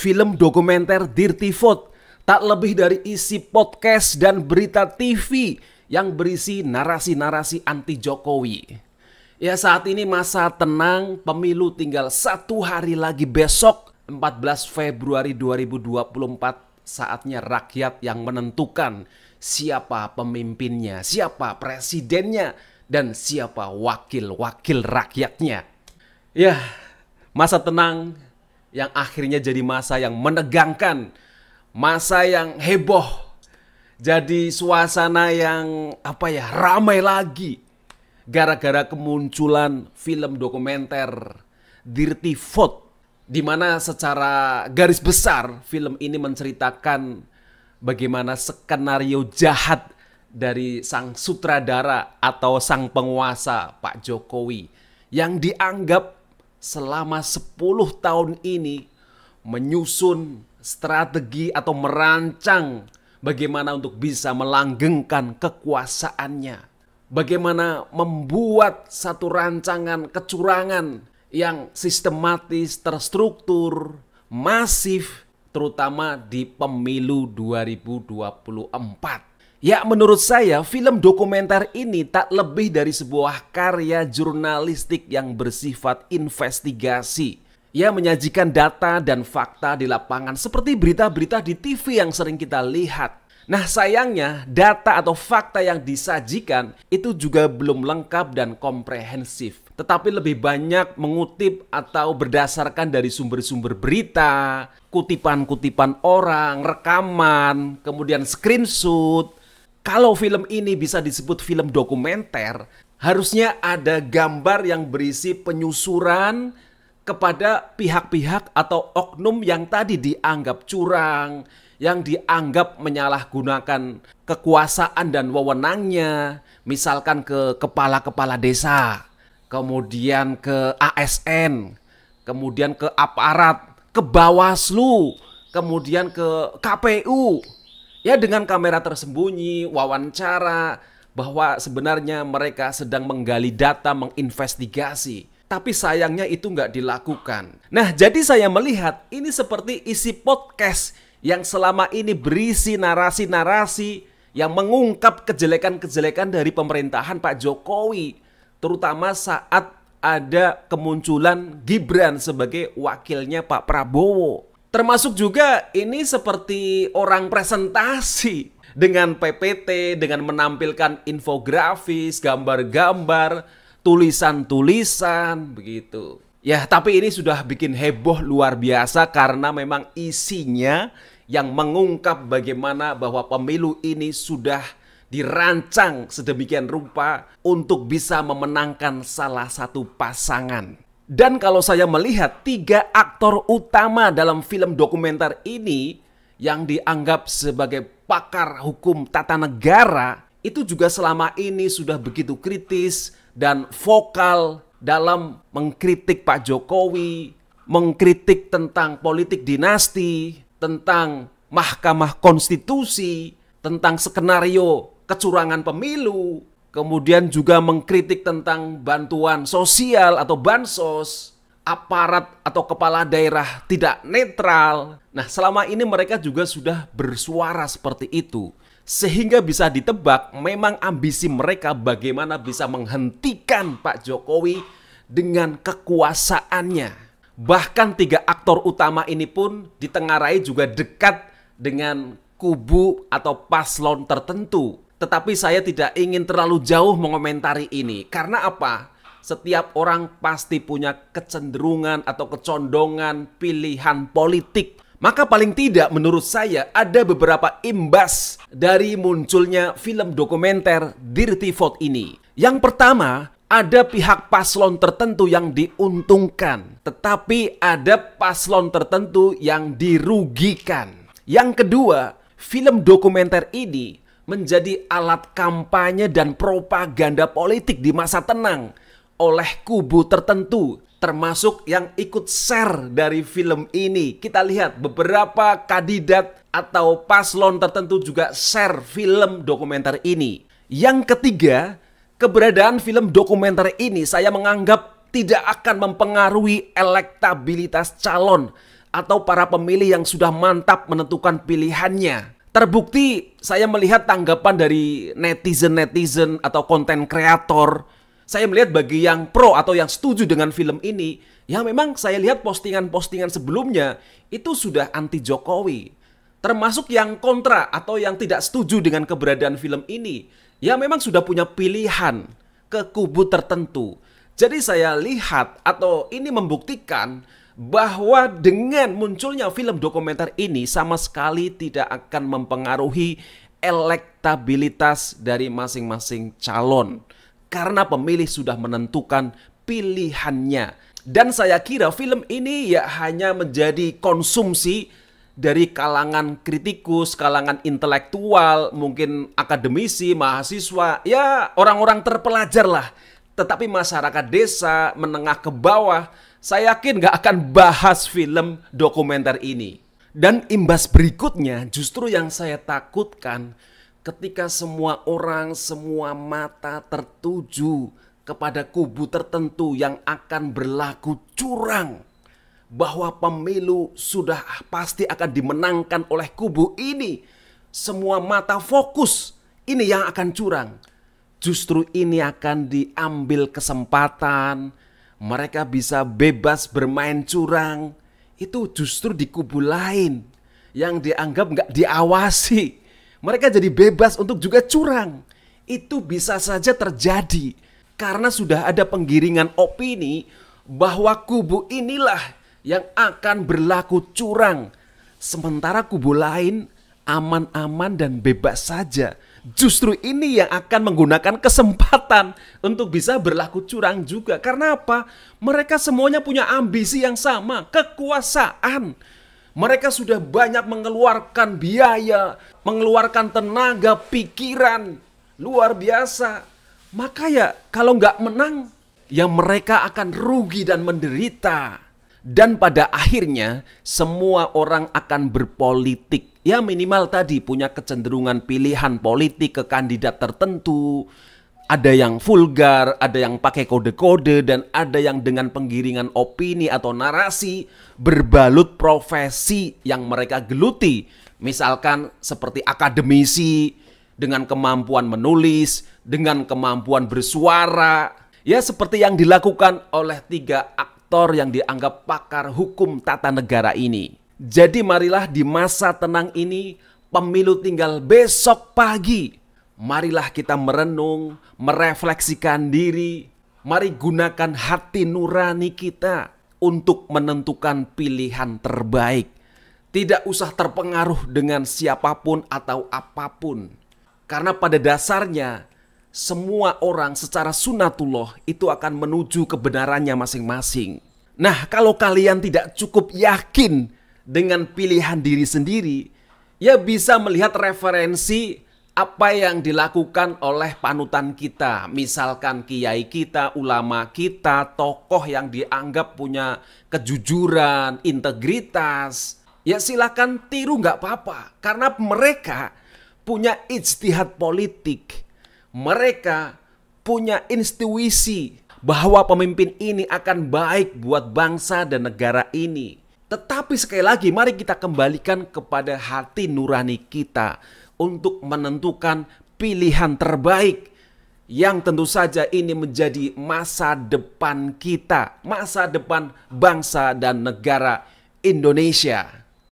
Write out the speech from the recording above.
Film dokumenter Dirty Vote tak lebih dari isi podcast dan berita TV yang berisi narasi-narasi anti Jokowi. Ya, saat ini masa tenang, pemilu tinggal 1 hari lagi besok, 14 Februari 2024. Saatnya rakyat yang menentukan siapa pemimpinnya, siapa presidennya, dan siapa wakil-wakil rakyatnya. Ya, masa tenang yang akhirnya jadi masa yang menegangkan, masa yang heboh, jadi suasana yang ramai lagi gara-gara kemunculan film dokumenter Dirty Vote, di mana secara garis besar film ini menceritakan bagaimana skenario jahat dari sang sutradara atau sang penguasa Pak Jokowi yang dianggap selama 10 tahun ini menyusun strategi atau merancang bagaimana untuk bisa melanggengkan kekuasaannya. Bagaimana membuat satu rancangan kecurangan yang sistematis, terstruktur, masif, terutama di pemilu 2024. Ya, menurut saya film dokumenter ini tak lebih dari sebuah karya jurnalistik yang bersifat investigasi. Ia menyajikan data dan fakta di lapangan seperti berita-berita di TV yang sering kita lihat. Nah, sayangnya data atau fakta yang disajikan itu juga belum lengkap dan komprehensif, tetapi lebih banyak mengutip atau berdasarkan dari sumber-sumber berita, kutipan-kutipan orang, rekaman, kemudian screenshot. Kalau film ini bisa disebut film dokumenter, harusnya ada gambar yang berisi penyusuran kepada pihak-pihak atau oknum yang tadi dianggap curang, yang dianggap menyalahgunakan kekuasaan dan wewenangnya, misalkan ke kepala-kepala desa, kemudian ke ASN, kemudian ke aparat, ke Bawaslu, kemudian ke KPU. Ya, dengan kamera tersembunyi, wawancara, bahwa sebenarnya mereka sedang menggali data, menginvestigasi. Tapi sayangnya itu nggak dilakukan. Nah, jadi saya melihat ini seperti isi podcast yang selama ini berisi narasi-narasi yang mengungkap kejelekan-kejelekan dari pemerintahan Pak Jokowi. Terutama saat ada kemunculan Gibran sebagai wakilnya Pak Prabowo. Termasuk juga ini seperti orang presentasi dengan PPT, dengan menampilkan infografis, gambar-gambar, tulisan-tulisan, begitu. Ya, tapi ini sudah bikin heboh luar biasa karena memang isinya yang mengungkap bagaimana bahwa pemilu ini sudah dirancang sedemikian rupa untuk bisa memenangkan salah satu pasangan. Dan kalau saya melihat 3 aktor utama dalam film dokumenter ini yang dianggap sebagai pakar hukum tata negara, itu juga selama ini sudah begitu kritis dan vokal dalam mengkritik Pak Jokowi, mengkritik tentang politik dinasti, tentang Mahkamah Konstitusi, tentang skenario kecurangan pemilu, kemudian juga mengkritik tentang bantuan sosial atau bansos, aparat atau kepala daerah tidak netral. Nah, selama ini mereka juga sudah bersuara seperti itu. Sehingga bisa ditebak memang ambisi mereka bagaimana bisa menghentikan Pak Jokowi dengan kekuasaannya. Bahkan 3 aktor utama ini pun ditengarai juga dekat dengan kubu atau paslon tertentu. Tetapi saya tidak ingin terlalu jauh mengomentari ini. Karena apa? Setiap orang pasti punya kecenderungan atau kecondongan pilihan politik. Maka paling tidak menurut saya ada beberapa imbas dari munculnya film dokumenter Dirty Vote ini. Yang pertama, ada pihak paslon tertentu yang diuntungkan, tetapi ada paslon tertentu yang dirugikan. Yang kedua, film dokumenter ini menjadi alat kampanye dan propaganda politik di masa tenang oleh kubu tertentu, termasuk yang ikut share dari film ini. Kita lihat beberapa kandidat atau paslon tertentu juga share film dokumenter ini. Yang ketiga, keberadaan film dokumenter ini saya menganggap tidak akan mempengaruhi elektabilitas calon atau para pemilih yang sudah mantap menentukan pilihannya. Terbukti saya melihat tanggapan dari netizen-netizen atau konten kreator. Saya melihat bagi yang pro atau yang setuju dengan film ini, ya memang saya lihat postingan-postingan sebelumnya itu sudah anti Jokowi. Termasuk yang kontra atau yang tidak setuju dengan keberadaan film ini, ya memang sudah punya pilihan ke kubu tertentu. Jadi saya lihat atau ini membuktikan bahwa dengan munculnya film dokumenter ini sama sekali tidak akan mempengaruhi elektabilitas dari masing-masing calon. Karena pemilih sudah menentukan pilihannya. Dan saya kira film ini ya hanya menjadi konsumsi dari kalangan kritikus, kalangan intelektual, mungkin akademisi, mahasiswa, ya orang-orang terpelajar lah. Tetapi masyarakat desa, menengah ke bawah, saya yakin gak akan bahas film dokumenter ini. Dan imbas berikutnya justru yang saya takutkan ketika semua orang, semua mata tertuju kepada kubu tertentu yang akan berlaku curang. Bahwa pemilu sudah pasti akan dimenangkan oleh kubu ini. Semua mata fokus, ini yang akan curang. Justru ini akan diambil kesempatan, mereka bisa bebas bermain curang. Itu justru di kubu lain yang dianggap nggak diawasi. Mereka jadi bebas untuk juga curang. Itu bisa saja terjadi karena sudah ada penggiringan opini bahwa kubu inilah yang akan berlaku curang. Sementara kubu lain aman-aman dan bebas saja. Justru ini yang akan menggunakan kesempatan untuk bisa berlaku curang juga. Karena apa? Mereka semuanya punya ambisi yang sama, kekuasaan. Mereka sudah banyak mengeluarkan biaya, mengeluarkan tenaga, pikiran, luar biasa. Maka ya kalau nggak menang, ya mereka akan rugi dan menderita. Dan pada akhirnya semua orang akan berpolitik. Ya minimal tadi punya kecenderungan pilihan politik ke kandidat tertentu. Ada yang vulgar, ada yang pakai kode-kode, dan ada yang dengan penggiringan opini atau narasi berbalut profesi yang mereka geluti. Misalkan seperti akademisi dengan kemampuan menulis, dengan kemampuan bersuara. Ya seperti yang dilakukan oleh 3 aktor yang dianggap pakar hukum tata negara ini. Jadi marilah di masa tenang ini, pemilu tinggal besok pagi. Marilah kita merenung, merefleksikan diri. Mari gunakan hati nurani kita untuk menentukan pilihan terbaik. Tidak usah terpengaruh dengan siapapun atau apapun. Karena pada dasarnya semua orang secara sunatullah itu akan menuju kebenarannya masing-masing. Nah, kalau kalian tidak cukup yakin dengan pilihan diri sendiri, ya bisa melihat referensi apa yang dilakukan oleh panutan kita. Misalkan kiai kita, ulama kita, tokoh yang dianggap punya kejujuran, integritas. Ya silakan tiru, nggak apa-apa. Karena mereka punya ijtihad politik. Mereka punya intuisi bahwa pemimpin ini akan baik buat bangsa dan negara ini. Tetapi sekali lagi mari kita kembalikan kepada hati nurani kita untuk menentukan pilihan terbaik yang tentu saja ini menjadi masa depan kita, masa depan bangsa dan negara Indonesia.